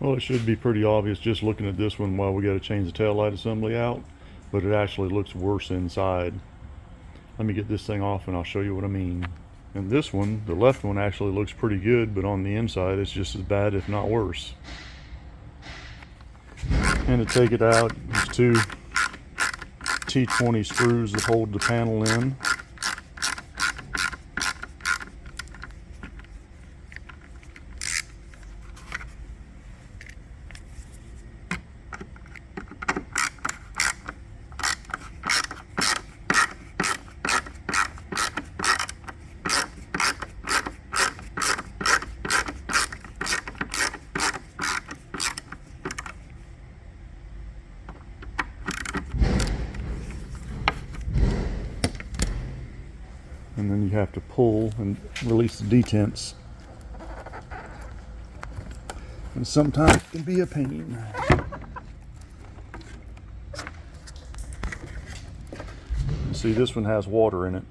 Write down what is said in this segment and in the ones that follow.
Well, it should be pretty obvious just looking at this one while we got to change the tail light assembly out, but it actually looks worse inside. Let me get this thing off and I'll show you what I mean. And this one, the left one, actually looks pretty good, but on the inside it's just as bad, if not worse. And to take it out, there's two T20 screws that hold the panel in. And then you have to pull and release the detents. And sometimes it can be a pain. See, this one has water in it.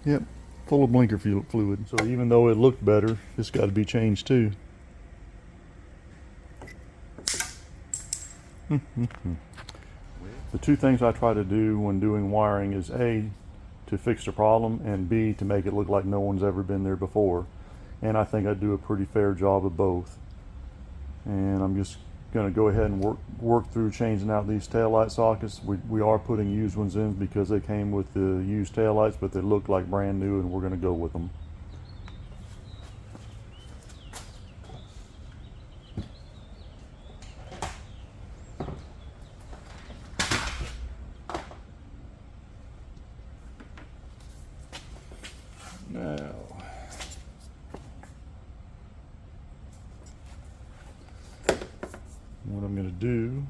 Yep, full of blinker fluid. So even though it looked better, it's got to be changed too. The two things I try to do when doing wiring is A, to fix the problem, and B, to make it look like no one's ever been there before. And I think I do a pretty fair job of both. And I'm just going to go ahead and work through changing out these taillight sockets. We are putting used ones in because they came with the used taillights, but they look like brand new, and we're going to go with them. Now, what I'm going to do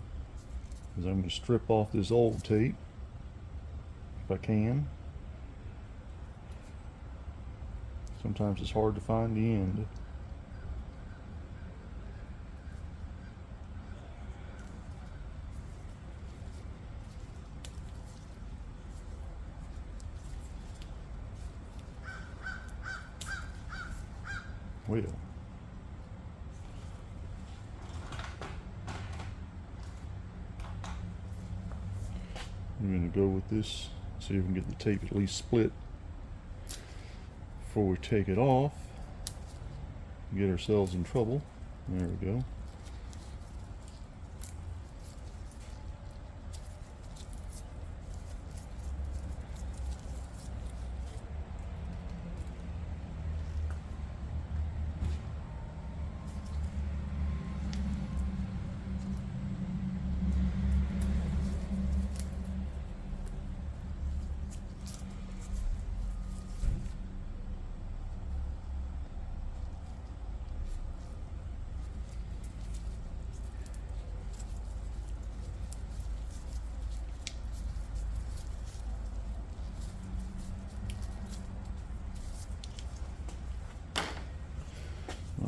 is I'm going to strip off this old tape, if I can. Sometimes it's hard to find the end. Well, I'm going to go with this, see if we can get the tape at least split before we take it off, get ourselves in trouble. There we go.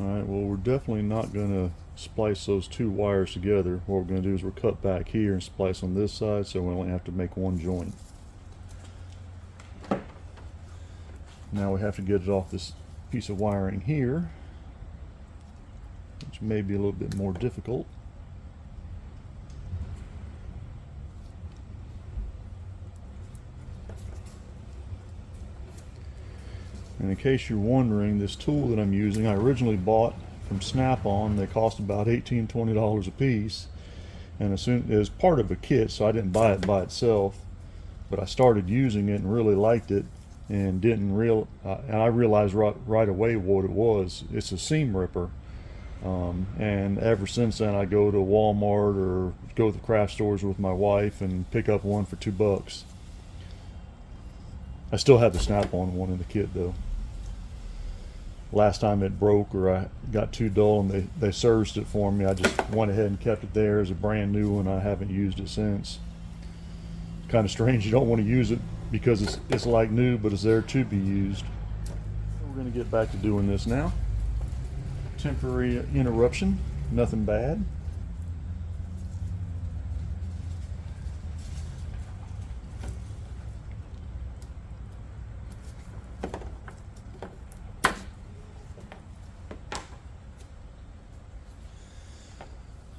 Alright, well, we're definitely not going to splice those two wires together. What we're going to do is we'll cut back here and splice on this side, so we only have to make one joint. Now we have to get it off this piece of wiring here, which may be a little bit more difficult. And in case you're wondering, this tool that I'm using, I originally bought from Snap-on. They cost about $18–20 a piece, and it was part of a kit, so I didn't buy it by itself. But I started using it and really liked it, and and I realized right away what it was. It's a seam ripper, and ever since then I go to Walmart or go to the craft stores with my wife and pick up one for $2. I still have the Snap-on one in the kit though. Last time it broke or I got too dull and they serviced it for me, I just went ahead and kept it there as a brand new one. I haven't used it since. It's kind of strange, you don't want to use it because it's like new, but it's there to be used. We're going to get back to doing this now. temporary interruption, nothing bad.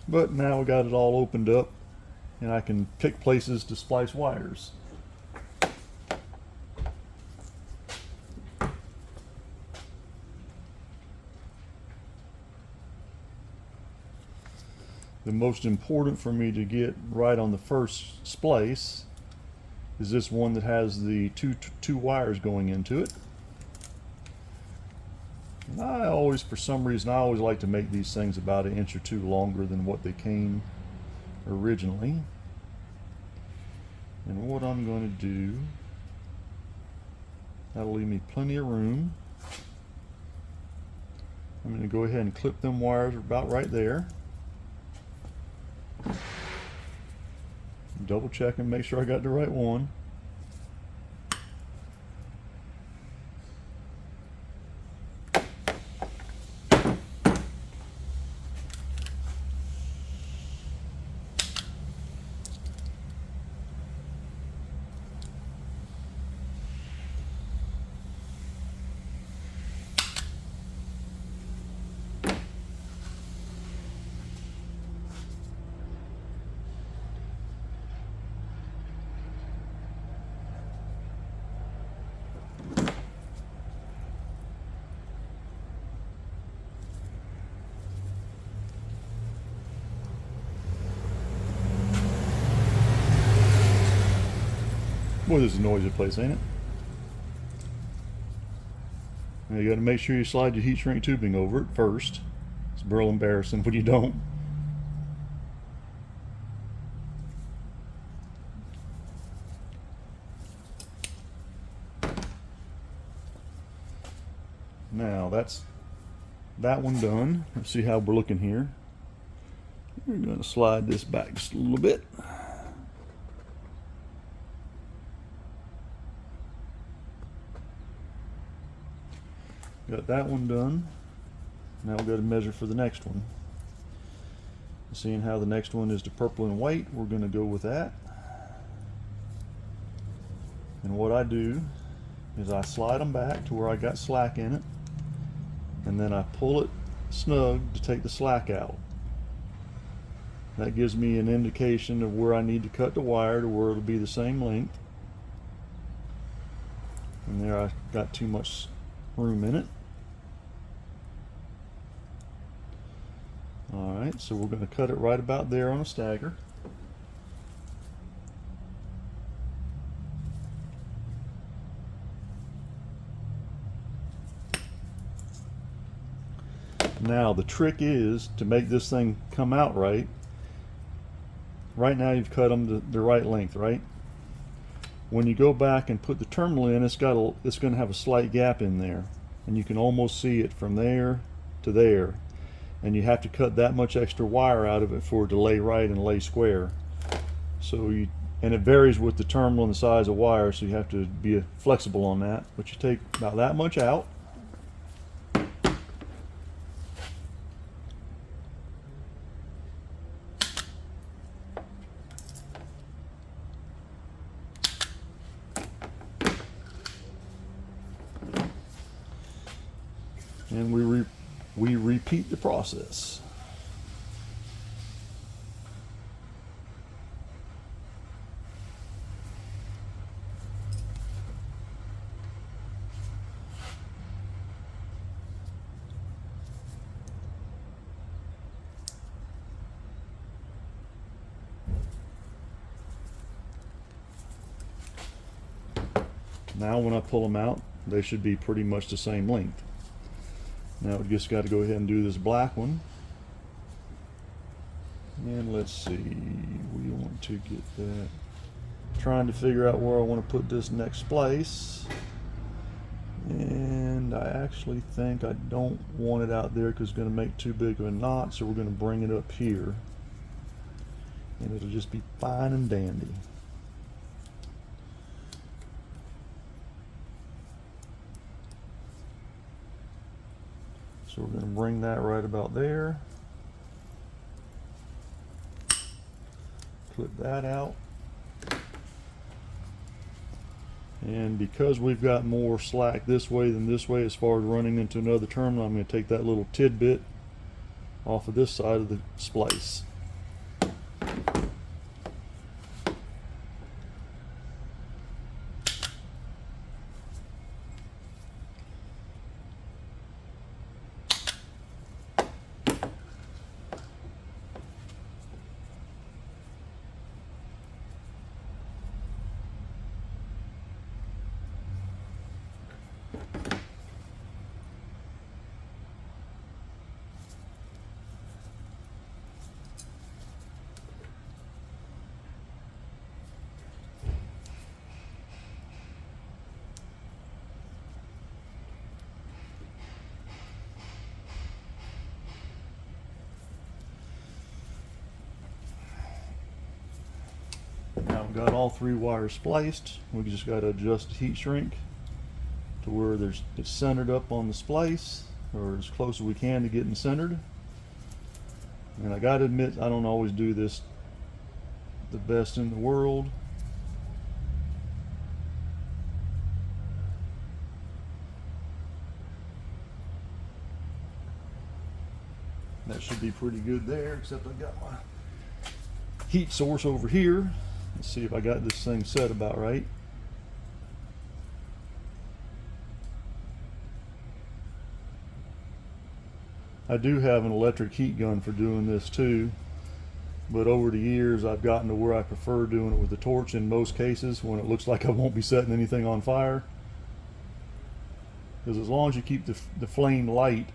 But now we got it all opened up and I can pick places to splice wires. The most important for me to get right on the first splice is this one that has the two wires going into it. And I always, for some reason, I always like to make these things about 1 inch or 2 longer than what they came originally. And what I'm going to do, that'll leave me plenty of room. I'm going to go ahead and clip them wires about right there. Double check and make sure I got the right one. Boy, this is a noisy place, ain't it? Now you got to make sure you slide your heat shrink tubing over it first. It's real embarrassing when you don't. Now that's that one done. Let's see how we're looking here. We're going to slide this back just a little bit. Got that one done. Now we'll go to measure for the next one. Seeing how the next one is the purple and white, we're going to go with that. And what I do is I slide them back to where I got slack in it, and then I pull it snug to take the slack out. That gives me an indication of where I need to cut the wire to where it'll be the same length. And there I got too much room in it. Alright, so we're going to cut it right about there on a stagger. Now the trick is to make this thing come out right. Right now you've cut them the right length, right? When you go back and put the terminal in, it's going to have a slight gap in there, and you can almost see it from there to there. And you have to cut that much extra wire out of it for it to lay right and lay square. So and it varies with the terminal and the size of wire, so you have to be flexible on that. But you take about that much out. And we repeat the process. Now when I pull them out, they should be pretty much the same length. Now we just got to go ahead and do this black one. And let's see, we want to get that. Trying to figure out where I want to put this next splice. And I actually think I don't want it out there because it's going to make too big of a knot, so we're going to bring it up here. And it'll just be fine and dandy. So we're going to bring that right about there. Clip that out. And because we've got more slack this way than this way as far as running into another terminal, I'm going to take that little tidbit off of this side of the splice. Now we've got all 3 wires spliced. We just got to adjust the heat shrink to where it's centered up on the splice, or as close as we can to getting centered. And I got to admit, I don't always do this the best in the world. That should be pretty good there, except I've got my heat source over here. Let's see if I got this thing set about right. I do have an electric heat gun for doing this too, but over the years I've gotten to where I prefer doing it with the torch in most cases when it looks like I won't be setting anything on fire. Because as long as you keep the flame light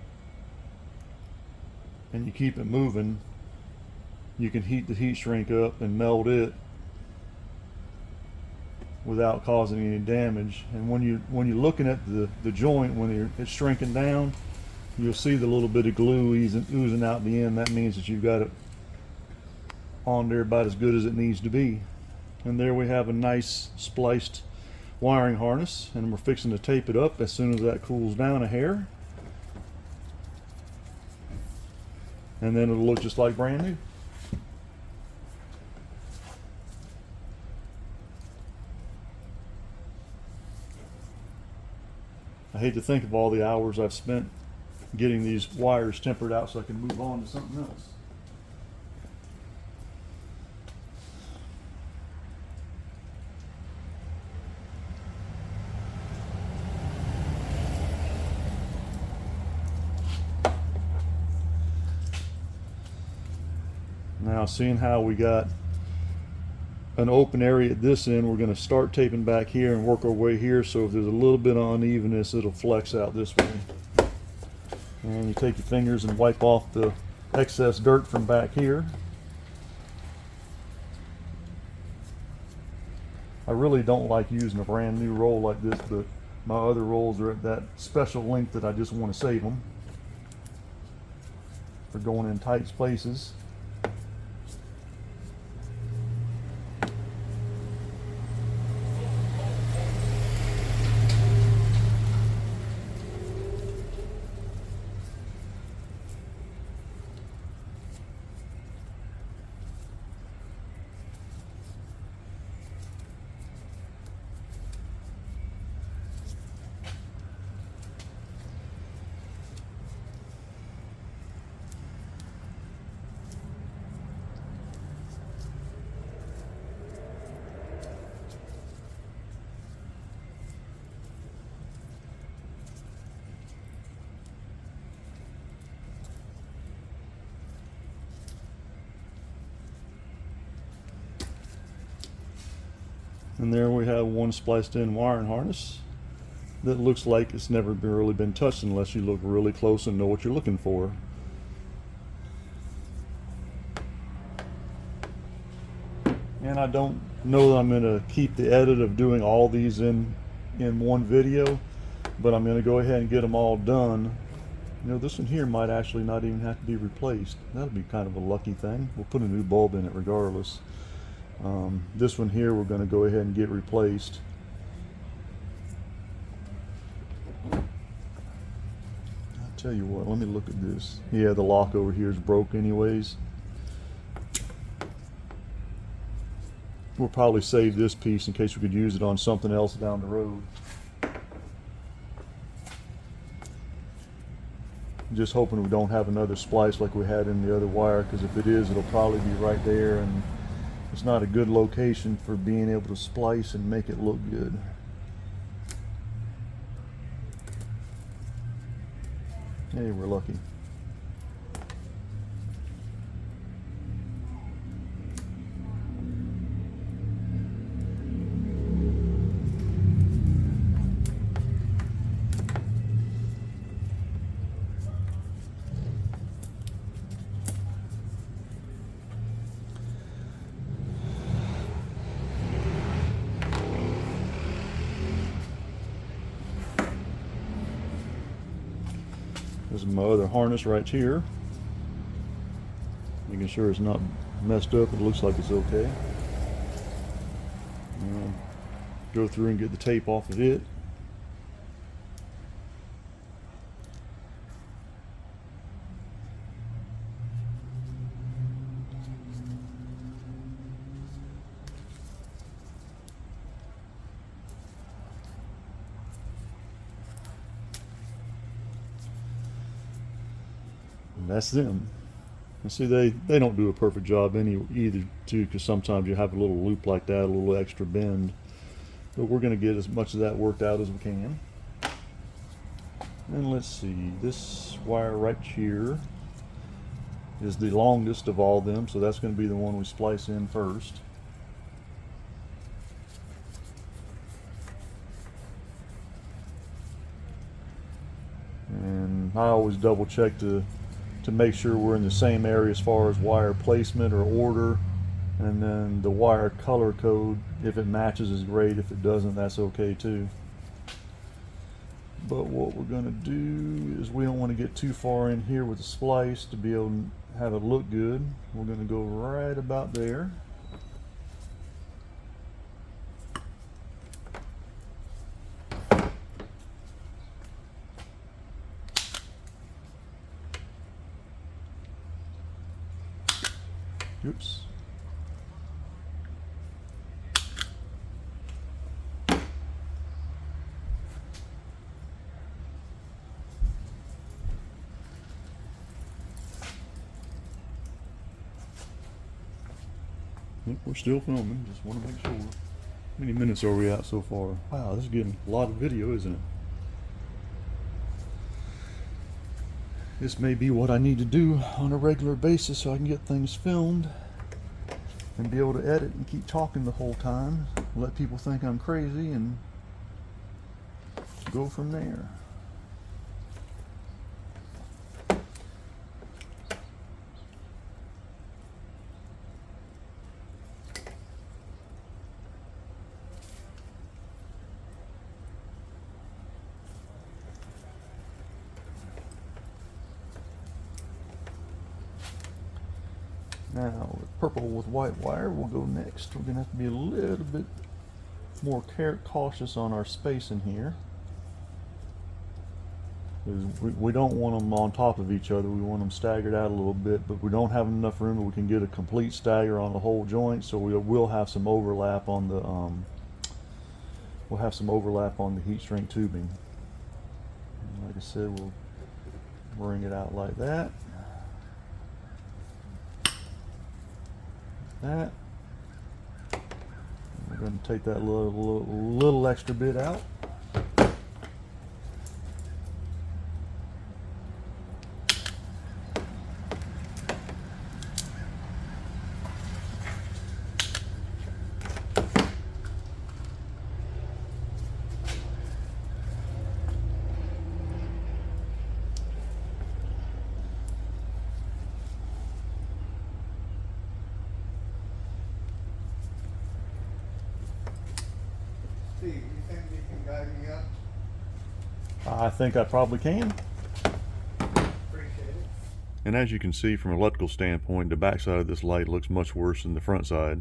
and you keep it moving, you can heat the heat shrink up and melt it without causing any damage. And when you're looking at the joint, when it's shrinking down, you'll see the little bit of glue oozing out the end. That means that you've got it on there about as good as it needs to be. And there we have a nice spliced wiring harness, and we're fixing to tape it up as soon as that cools down a hair. And then it'll look just like brand new. I hate to think of all the hours I've spent getting these wires tempered out so I can move on to something else. Now, seeing how we got an open area at this end, we're going to start taping back here and work our way here, so if there's a little bit of unevenness, it'll flex out this way. And you take your fingers and wipe off the excess dirt from back here. I really don't like using a brand new roll like this, but my other rolls are at that special length that I just want to save them for going in tight places. And there we have one spliced in wiring harness that looks like it's never really been touched unless you look really close and know what you're looking for. And I don't know that I'm going to keep the edit of doing all these in one video, but I'm going to go ahead and get them all done. You know, this one here might actually not even have to be replaced. That'll be kind of a lucky thing. We'll put a new bulb in it regardless. This one here we're going to go ahead and get replaced. I'll Tell you what, let me look at this. Yeah, the lock over here is broke anyways. We'll probably save this piece in case we could use it on something else down the road. Just hoping we don't have another splice like we had in the other wire, because if it is, it'll probably be right there, and it's not a good location for being able to splice and make it look good. Hey, we're lucky. This is my other harness right here. Making sure it's not messed up. It looks like it's okay. Go through and get the tape off of it. And that's them. And see, they don't do a perfect job either too, because sometimes you have a little loop like that, a little extra bend. But we're going to get as much of that worked out as we can. And let's see, this wire right here is the longest of all of them, so that's going to be the one we splice in first. And I always double check to make sure we're in the same area as far as wire placement or order, and then the wire color code, if it matches, is great. If it doesn't, that's okay too. But what we're going to do is, we don't want to get too far in here with the splice to be able to have it look good. We're going to go right about there. Oops. We're still filming, just want to make sure. How many minutes are we at so far? Wow, this is getting a lot of video, isn't it? This may be what I need to do on a regular basis so I can get things filmed and be able to edit and keep talking the whole time, let people think I'm crazy, and go from there. Now, purple with white wire will go next. We're going to have to be a little bit more cautious on our spacing here. We don't want them on top of each other. We want them staggered out a little bit, but we don't have enough room that we can get a complete stagger on the whole joint, so we will have some overlap on the heat shrink tubing. And like I said, we'll bring it out like that. That. We're going to take that little extra bit out. Steve, you think you can guide me up? I think I probably can. Appreciate it. And as you can see from an electrical standpoint, the back side of this light looks much worse than the front side.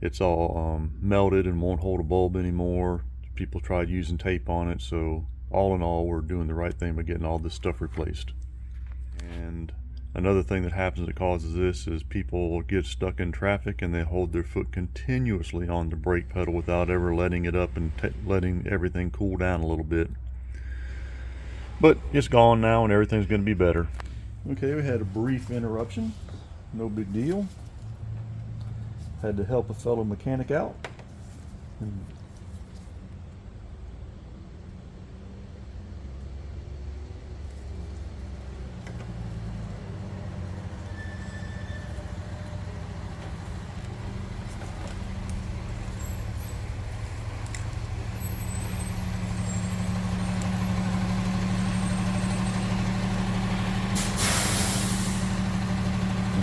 It's all melted and won't hold a bulb anymore. People tried using tape on it, so all in all, we're doing the right thing by getting all this stuff replaced. And another thing that happens that causes this is people get stuck in traffic and they hold their foot continuously on the brake pedal without ever letting it up and letting everything cool down a little bit. But it's gone now and everything's going to be better. Okay, we had a brief interruption. No big deal. Had to help a fellow mechanic out.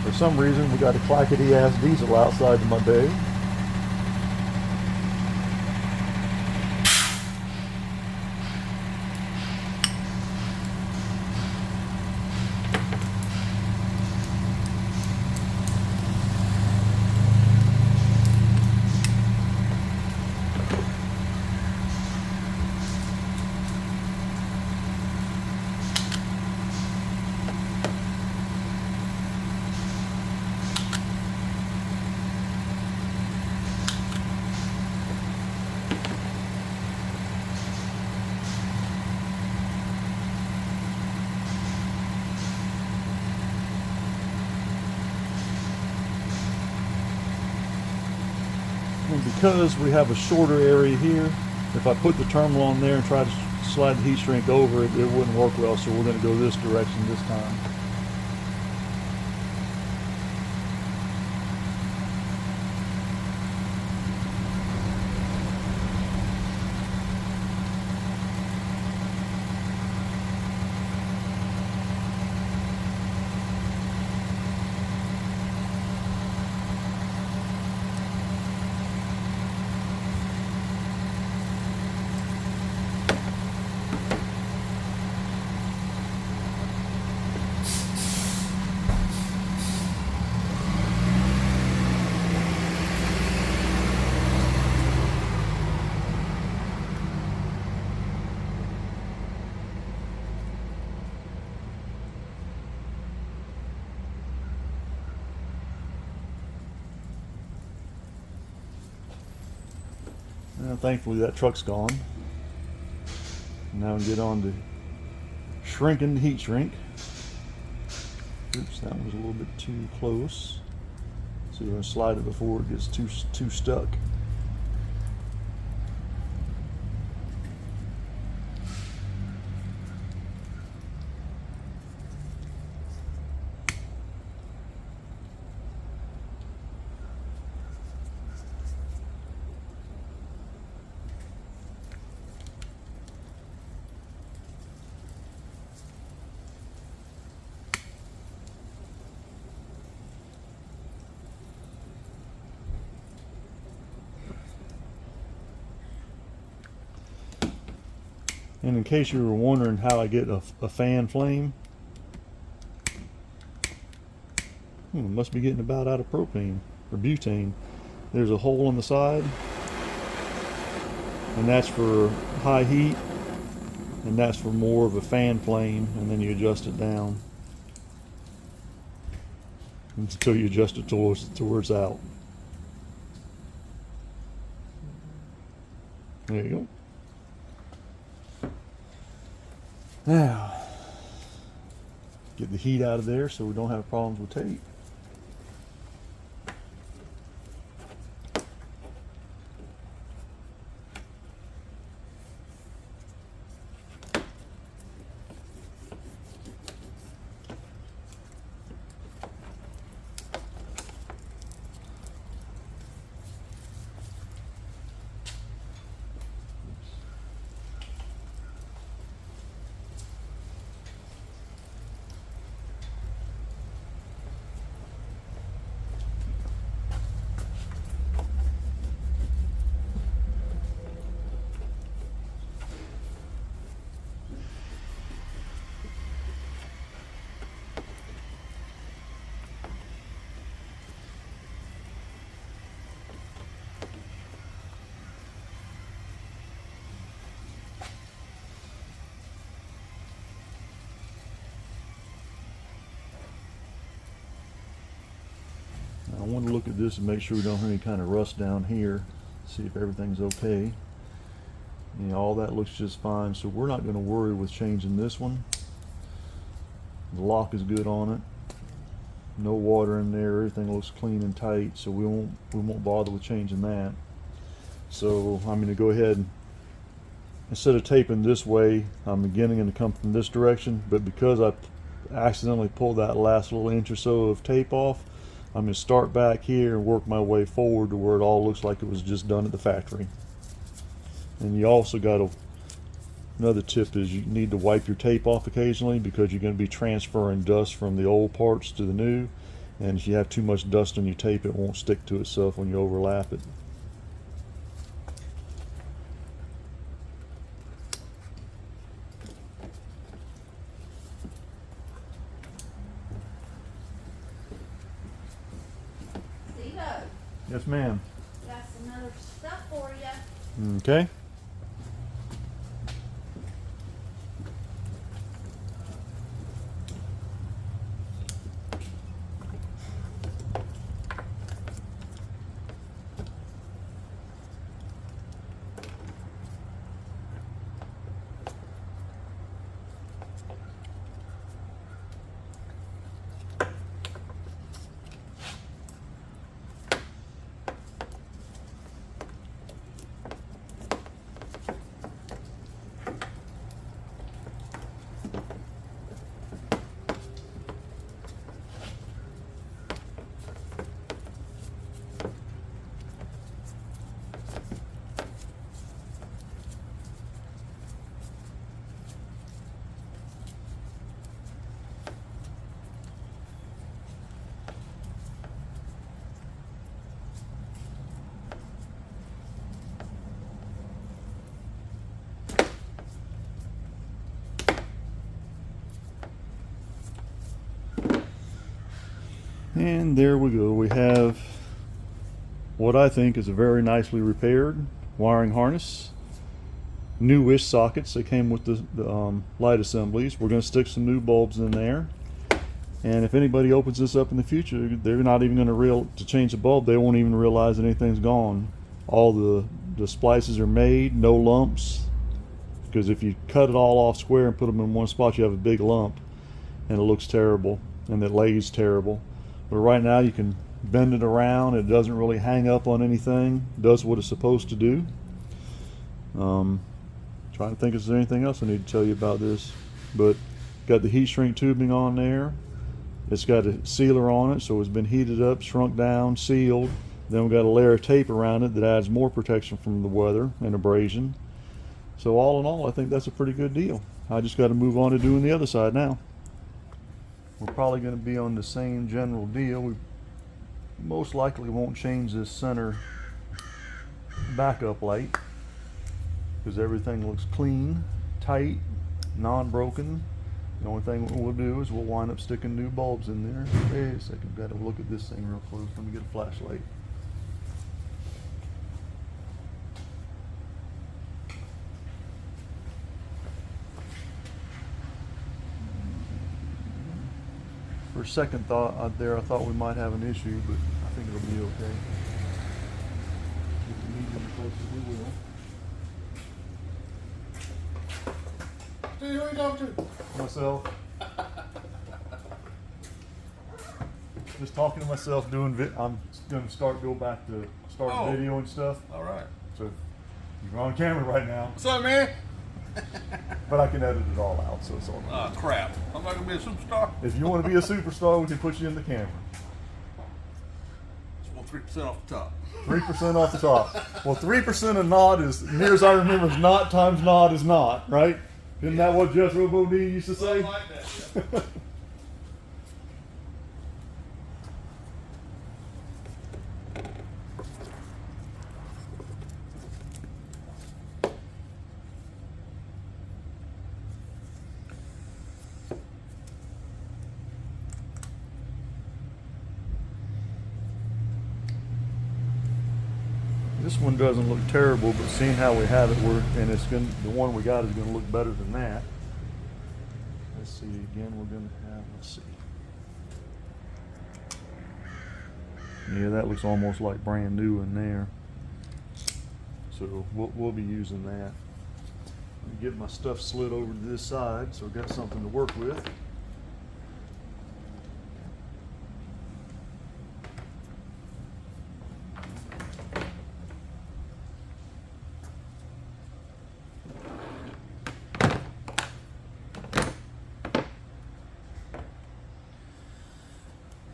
For some reason, we got a clackety ass diesel outside of my bay. And because we have a shorter area here, if I put the terminal on there and try to slide the heat shrink over it, it wouldn't work well, so we're going to go this direction this time. Now, thankfully that truck's gone. Now we get on to shrinking the heat shrink. Oops, that was a little bit too close. So you're going to slide it before it gets too stuck. And in case you were wondering how I get a fan flame, it must be getting about out of propane or butane. There's a hole on the side, and that's for high heat, and that's for more of a fan flame, and then you adjust it down until you adjust it towards it's out. There you go. Now, get the heat out of there so we don't have problems with tape. want to look at this and make sure we don't have any kind of rust down here. See if everything's okay. You know, all that looks just fine, so we're not going to worry with changing this one. The lock is good on it. No water in there. Everything looks clean and tight, so we won't bother with changing that. So I'm going to go ahead and, instead of taping this way, I'm beginning to come from this direction, but because I accidentally pulled that last little inch or so of tape off, I'm going to start back here and work my way forward to where it all looks like it was just done at the factory. And you also got another tip is you need to wipe your tape off occasionally, because you're going to be transferring dust from the old parts to the new, and if you have too much dust on your tape, it won't stick to itself when you overlap it. Yes, ma'am. Got some other stuff for you. Okay. And there we go. We have what I think is a very nicely repaired wiring harness. Newish sockets. They came with the light assemblies. We're going to stick some new bulbs in there. And if anybody opens this up in the future, they're not even going to change the bulb. They won't even realize anything's gone. All the splices are made, no lumps. Because if you cut it all off square and put them in one spot, you have a big lump, and it looks terrible, and it lays terrible. But right now you can bend it around. It doesn't really hang up on anything. It does what it's supposed to do. Trying to think if there's anything else I need to tell you about this. But got the heat shrink tubing on there. It's got a sealer on it, so it's been heated up, shrunk down, sealed. Then we've got a layer of tape around it that adds more protection from the weather and abrasion. So all in all, I think that's a pretty good deal. I just got to move on to doing the other side now. We're probably going to be on the same general deal. We most likely won't change this center backup light, because everything looks clean, tight, non-broken. The only thing we'll do is we'll wind up sticking new bulbs in there. Wait a second, got to look at this thing real close. Let me get a flashlight. For a second thought out there, I thought we might have an issue, but I think it'll be okay. Get the medium close as we will. Steve, who are you talking to? Myself. Just talking to myself, doing I'm going to go back to start video and stuff. All right. So you're on camera right now, What's up, man? but I can edit it all out, so it's all right. Oh, crap. I'm not going to be a superstar. If you want to be a superstar, we can put you in the camera. Just want 3% off the top. 3% off the top. Well, 3% of not is, near as I remember, is not times not is not, right? Isn't that what Jethro Bodine used to say? I like that, yeah. This one doesn't look terrible, but seeing how we have it, the one we got is going to look better than that. Let's see, again, we're going to have, let's see. Yeah, that looks almost like brand new in there. So we'll be using that. Let me get my stuff slid over to this side so I've got something to work with.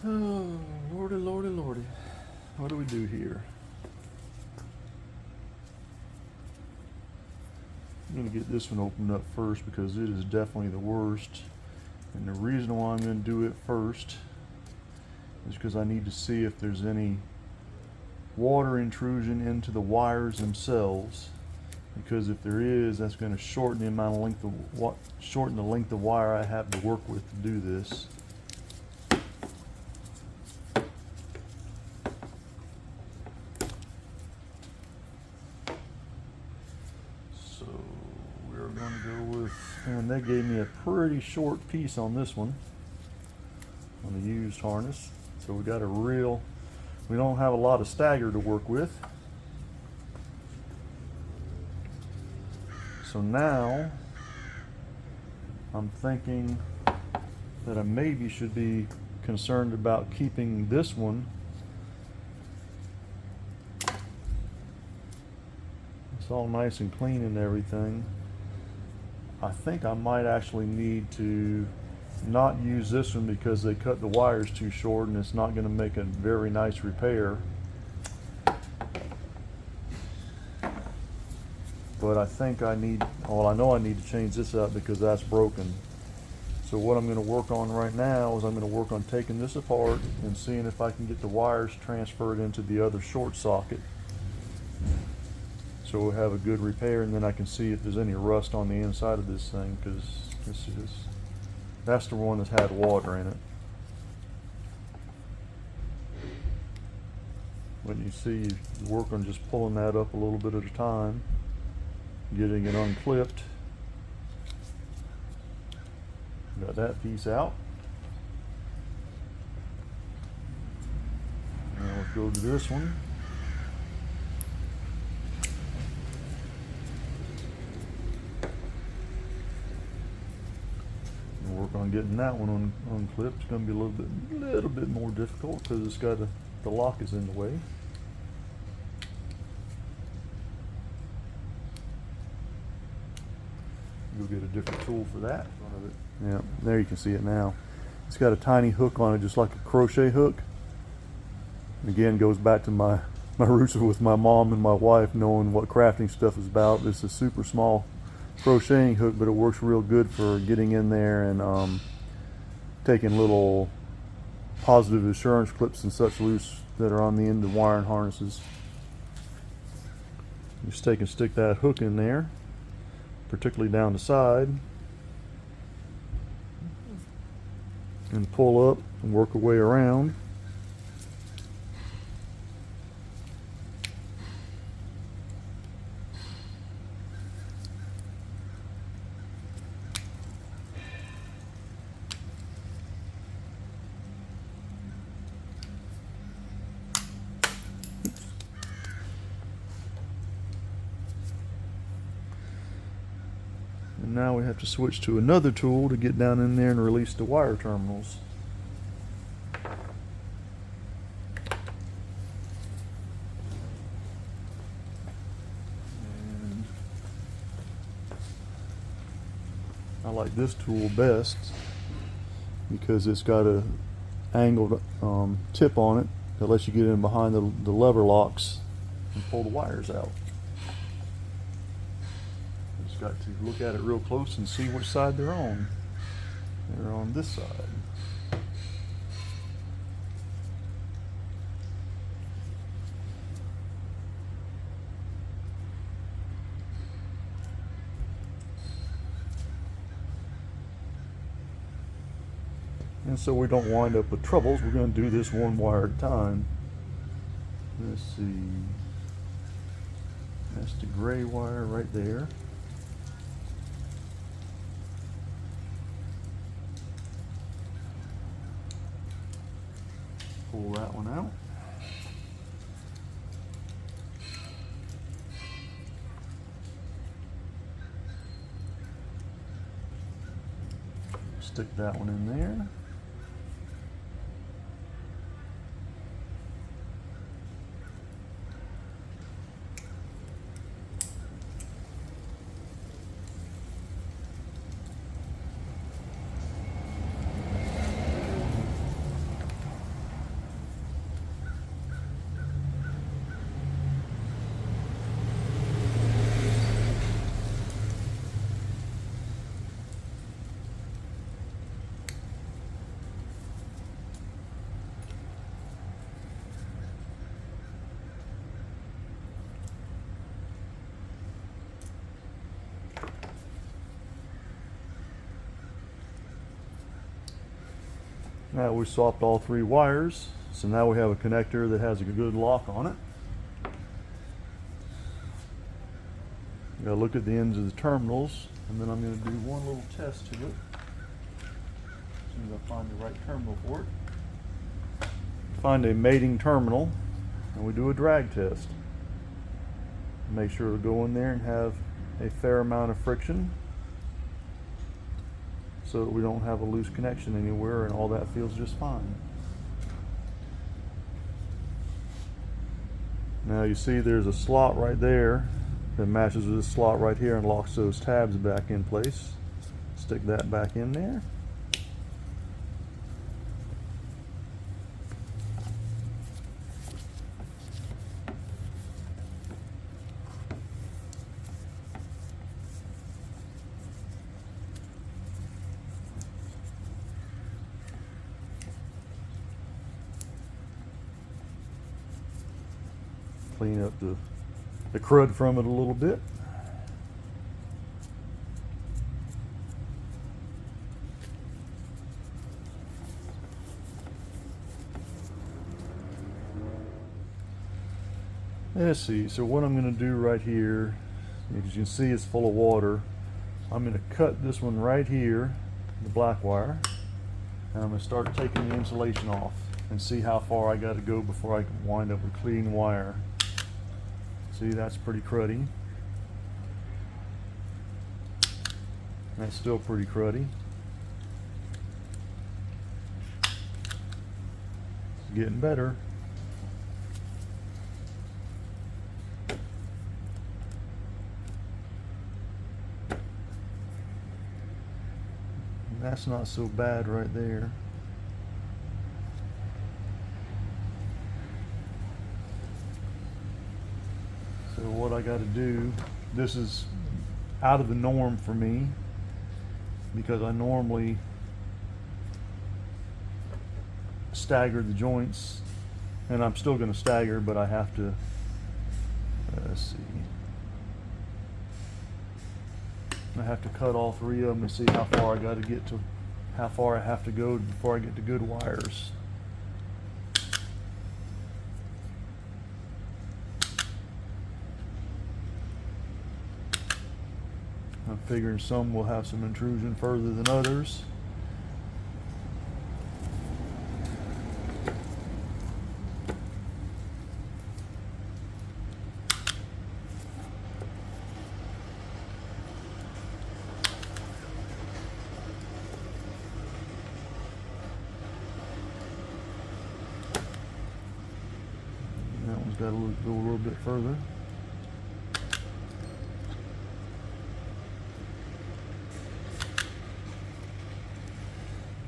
Oh, lordy, lordy, lordy. What do we do here? I'm going to get this one opened up first because it is definitely the worst. And the reason why I'm going to do it first is because I need to see if there's any water intrusion into the wires themselves. Because if there is, that's going to shorten the amount of length of shorten the length of wire I have to work with to do this. So we're going to go with, and they gave me a pretty short piece on this one, on the used harness. So we got a real, we don't have a lot of stagger to work with. So now I'm thinking that I maybe should be concerned about keeping this one. It's all nice and clean and everything. I think I might actually need to not use this one because they cut the wires too short and it's not going to make a very nice repair. But I think I need, well, I know I need to change this out because that's broken. So what I'm going to work on right now is I'm going to work on taking this apart and seeing if I can get the wires transferred into the other short socket. So we'll have a good repair, and then I can see if there's any rust on the inside of this thing, because that's the one that's had water in it. When you see, you work on just pulling that up a little bit at a time, getting it unclipped. Got that piece out. Now let's go to this one. And work on getting that one unclipped. It's going to be a little bit more difficult because it's got the lock is in the way. Go get a different tool for that. Yeah, there you can see it now. It's got a tiny hook on it, just like a crochet hook. Again, goes back to my roots with my mom and my wife, knowing what crafting stuff is about. This is a super small crocheting hook, but it works real good for getting in there and taking little positive assurance clips and such loose that are on the end of wiring harnesses. Just take and stick that hook in there, particularly down the side, and pull up and work our way around. And now we have to switch to another tool to get down in there and release the wire terminals. And I like this tool best because it's got a angled tip on it that lets you get in behind the lever locks and pull the wires out. Got to look at it real close and see which side they're on. They're on this side. And so we don't wind up with troubles, we're going to do this one wire at a time. Let's see. That's the gray wire right there. Pull that one out. Stick that one in there. Now we swapped all 3 wires, so now we have a connector that has a good lock on it. You gotta look at the ends of the terminals, and then I'm gonna do one little test to it. As soon as I find the right terminal for it. Find a mating terminal, and we do a drag test. Make sure to go in there and have a fair amount of friction, so that we don't have a loose connection anywhere and all that feels just fine. Now you see there's a slot right there that matches with this slot right here and locks those tabs back in place. Stick that back in there. Clean up the crud from it a little bit. Let's see, so what I'm going to do right here, as you can see it's full of water, I'm going to cut this one right here, the black wire, and I'm going to start taking the insulation off and see how far I got to go before I can wind up with clean wire. See, that's pretty cruddy. That's still pretty cruddy. It's getting better. That's not so bad right there. So what I got to do, this is out of the norm for me because I normally stagger the joints, and I'm still going to stagger, but I have to, let's see, I have to cut all 3 of them and see how far I got to get to, how far I have to go before I get to good wires. I'm figuring some will have some intrusion further than others. That one's got to go a little bit further.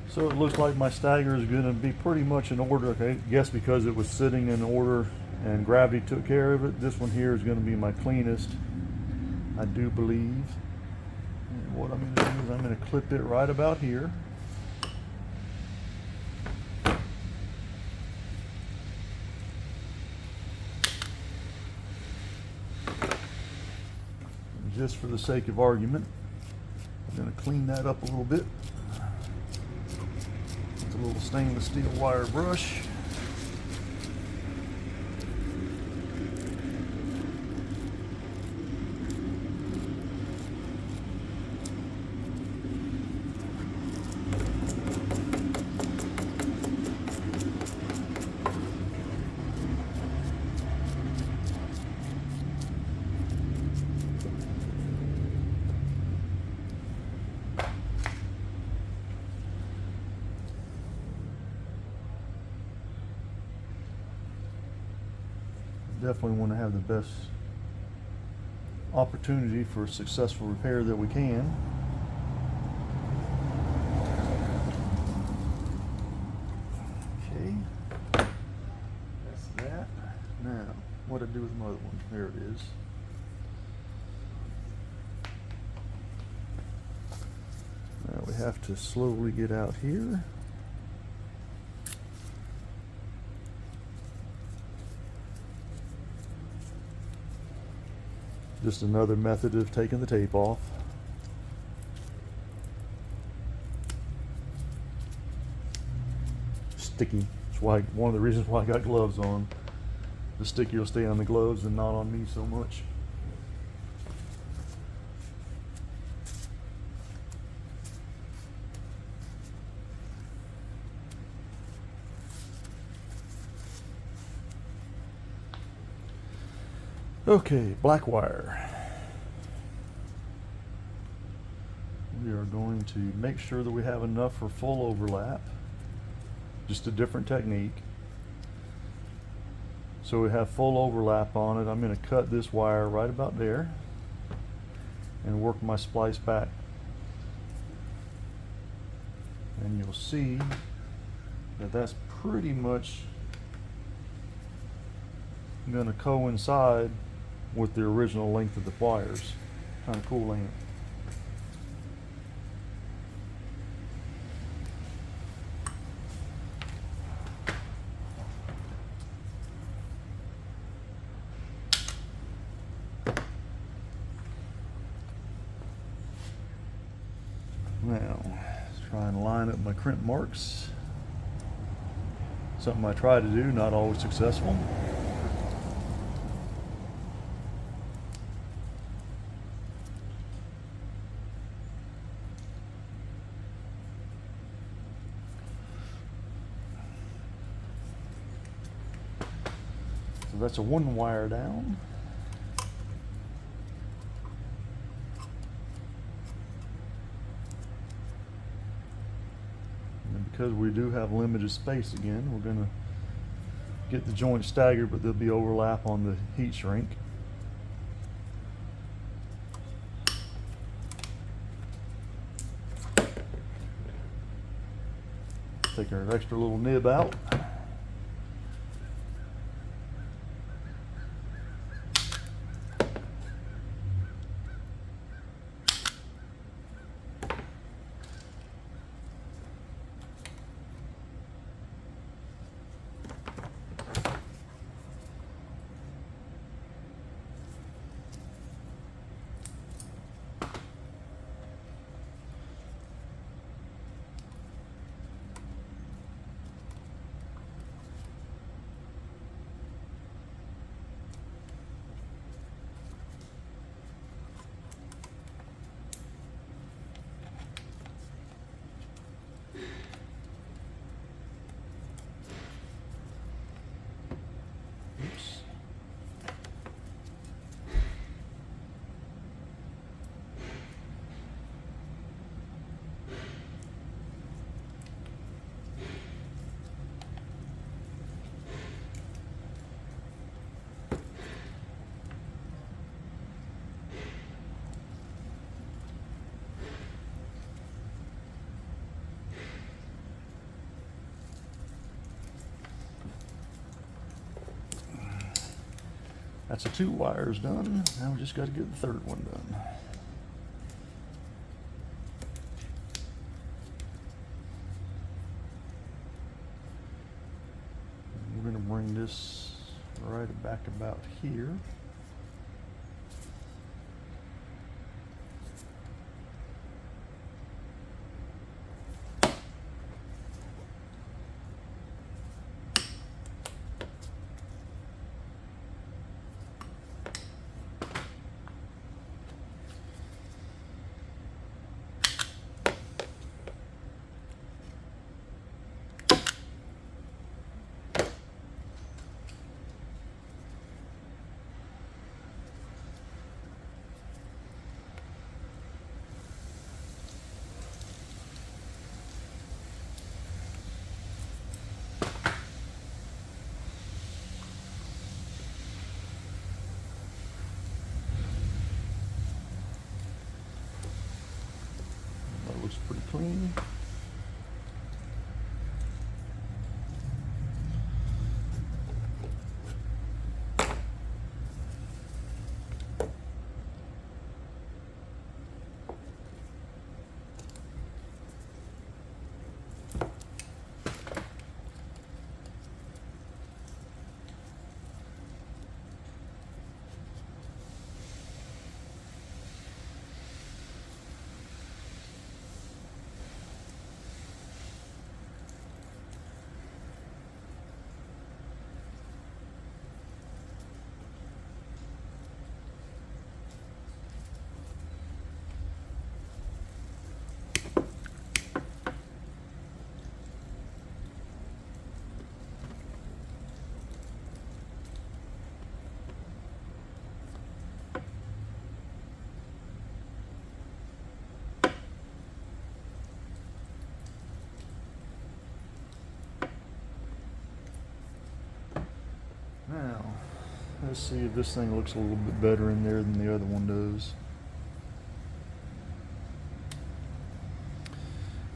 So it looks like my stagger is going to be pretty much in order. I guess because it was sitting in order and gravity took care of it. This one here is going to be my cleanest, I do believe. And what I'm going to do is I'm going to clip it right about here. Just for the sake of argument, I'm going to clean that up a little bit. A little stainless steel wire brush. definitely want to have the best opportunity for successful repair that we can. Okay, that's that. Now, what do I do with my other one? There it is. Now we have to slowly get out here. Just another method of taking the tape off. Sticky. That's why one of the reasons why I got gloves on. The sticky will stay on the gloves and not on me so much. Okay, black wire. We are going to make sure that we have enough for full overlap. Just a different technique. So we have full overlap on it. I'm going to cut this wire right about there and work my splice back. And you'll see that that's pretty much going to coincide with the original length of the wires. Kind of cool, ain't it? Now, let's try and line up my crimp marks. Something I try to do, not always successful. So that's a one wire down. And because we do have limited space again, we're going to get the joints staggered, but there'll be overlap on the heat shrink. Take our extra little nib out. Oops. That's the two wires done. Now we just got to get the third one done. We're going to bring this right back about here. clean. Now, let's see if this thing looks a little bit better in there than the other one does.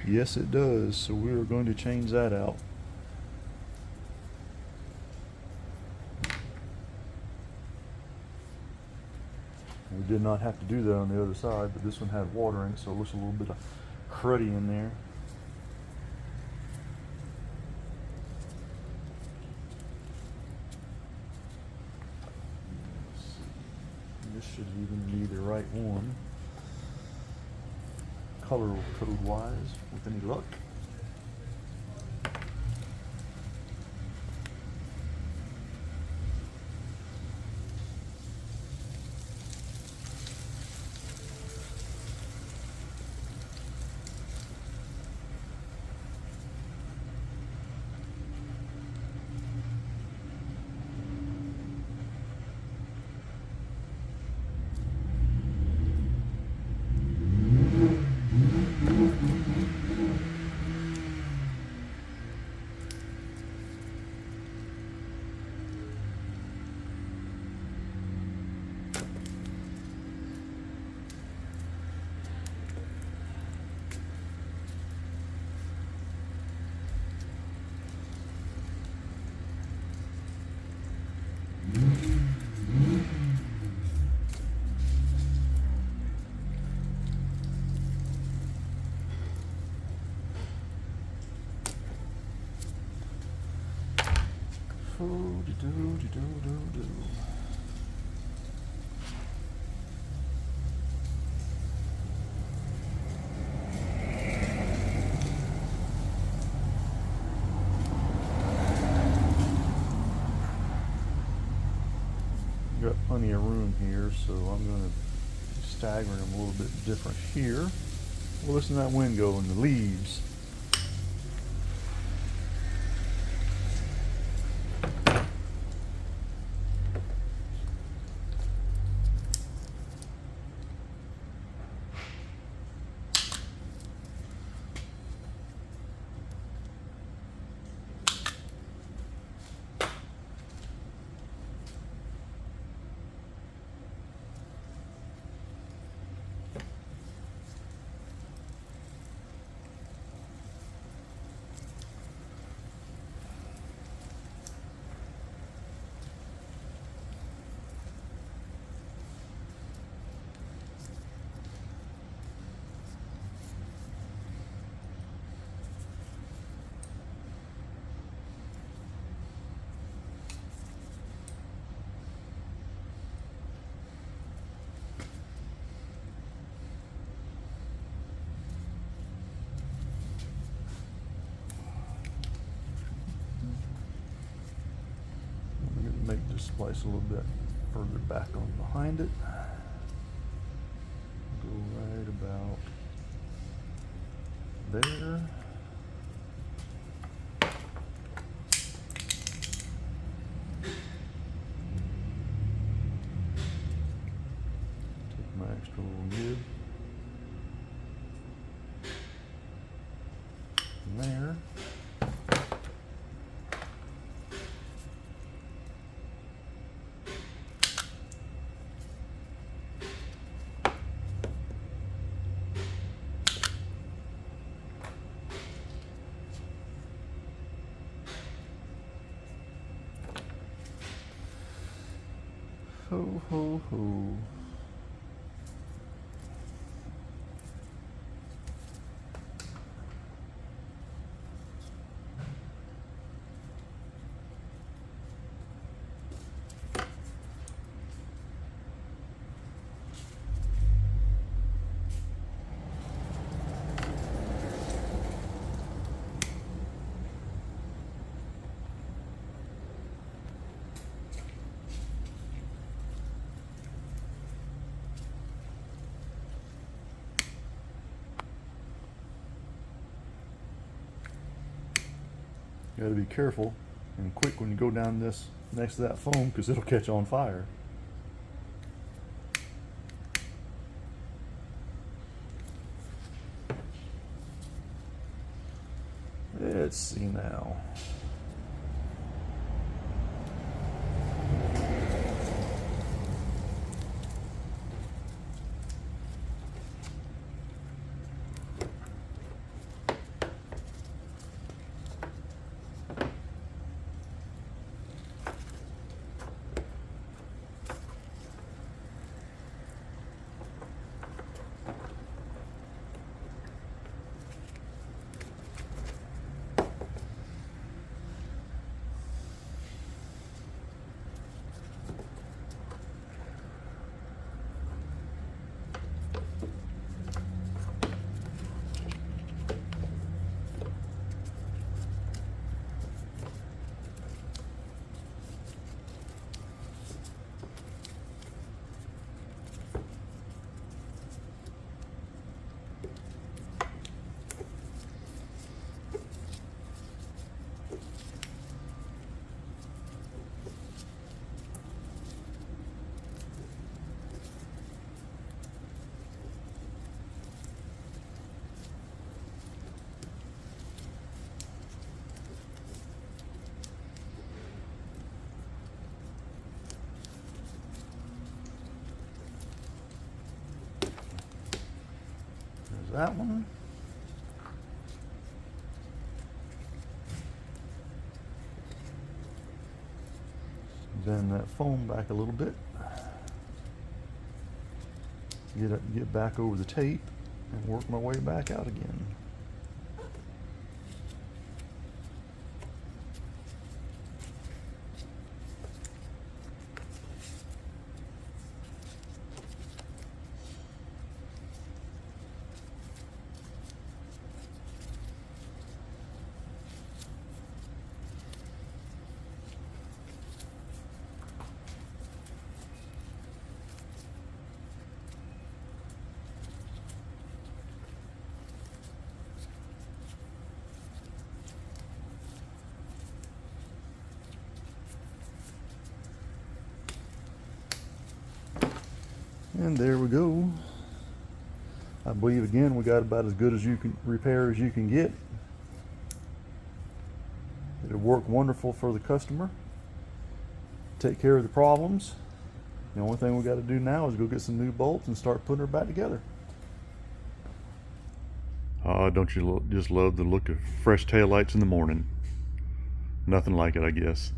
Yes, it does. So we are going to change that out. We did not have to do that on the other side, but this one had water in it, so it looks a little bit cruddy in there. This should even be the right one, color code wise, with any luck. Got plenty of room here, so I'm going to stagger them a little bit different here. Well, listen to that wind go in the leaves. Make this splice a little bit further back on behind it. Go right about there. Take my extra little nib from there. Ho, ho, ho. You gotta be careful and quick when you go down this next to that foam because it'll catch on fire. Let's see now. There's that one. Bend that foam back a little bit. Get back over the tape and work my way back out again. And there we go. I believe again we got about as good as you can repair as you can get. It'll work wonderful for the customer. Take care of the problems. The only thing we got to do now is go get some new bolts and start putting her back together. Don't you just love the look of fresh taillights in the morning? Nothing like it, I guess.